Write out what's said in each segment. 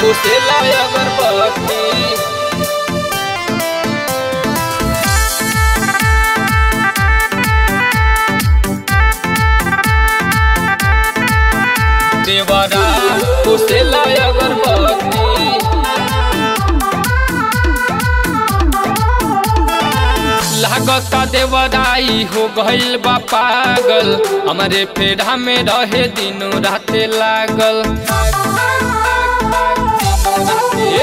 खोसेला अगरबत्ती। देवरा खोसेला अगरबत्ती। लागता देवराई हो गइल बा पागल, हमारे फेरा में रहे दिनों राते लागल।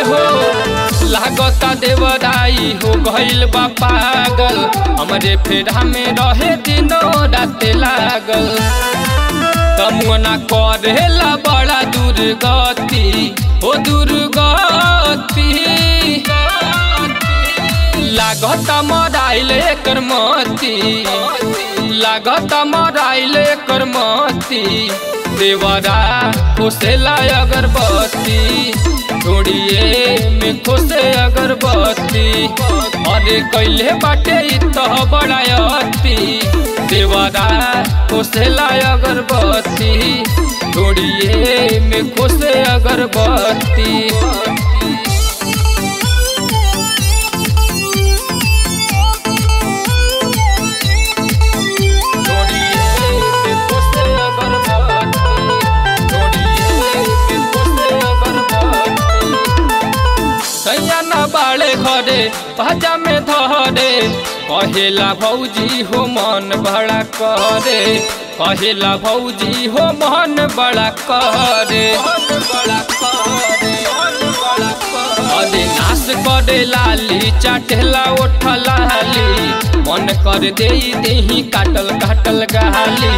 हो लागता देवराई हो गइल बा पागल, हमारे फेरा में रहे दिनों राते लागल। तमुना करेला बड़ा दुर्गति, ओ दुर्गति। लागता मराइल एकर मती, लागता मराइल एकर मती। देवरा खोसेला अगरबत्ती, छोड़िए में खोसे अगरबत्ती। अरे कैले बाटे इतह बड़ायती। देवरा खोसेला अगरबत्ती, छोड़िए में खोसे अगरबत्ती। बाड़े घरे पहजा में धरे, कहेला भौजी हो मन बड़ा करे। कहेला भौजी हो मन बड़ा करे। अरे नाश करे लाली चाटेला ओठ लाली। मन कर देई देही काटल काटल गाली।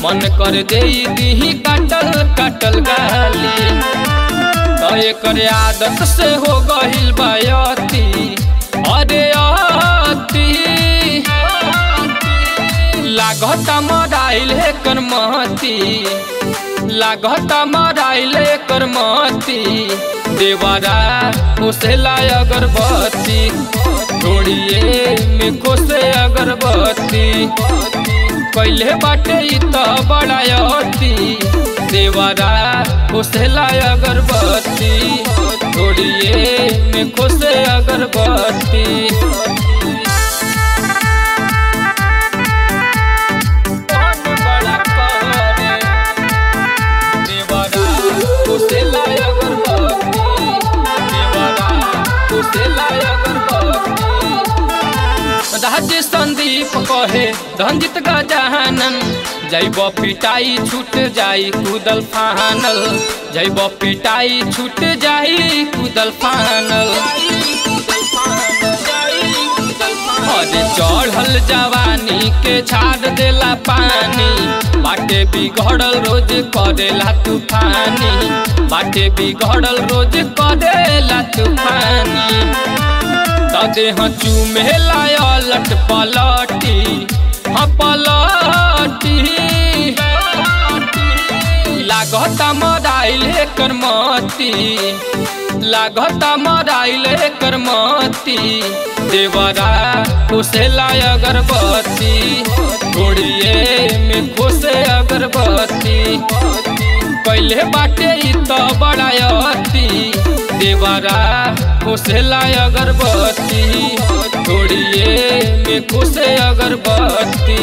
मन कर देई देही काटल काटल गाली। एकर आदत से हो गइल बायती। अरे अति लागता मराइल एकर मती, लागता मराइल एकर मती। देवरा खोसेला अगरबत्ती, छोड़िए में खोसे अगरबत्ती। कैले बाटे इतह बड़ायती। देवरा खोसेला अगरबत्ती, छोड़िए में खोसे अगरबत्ती। बड़ा करे देवरा खोसेला अगरबत्ती। देवरा खोसेला अगरबत्ती। राजे संदीप कहे रंजित गजानन, जैब पिटाई छूट जाई कूदल फानल। जैब पिटाई छूट जाई कूदल फानल। अरे चढ़ल जवानी के छाड़ देला पानी। बाटे बिगड़ल रोज करेला तूफानी। बाटे बिगड़ल रोज करेला तूफानी। देह चुमेला अलट पलटी, हाँ पलटी। लागता मराइल एकर मती, लागता मराइल एकर मती। देवरा खोसेला अगरबत्ती, छोड़िए में खोसे अगरबत्ती। कैले बाटे इतह बड़ायती। देवरा खोसेला अगरबत्ती, छोड़िए में खोसे अगरबत्ती।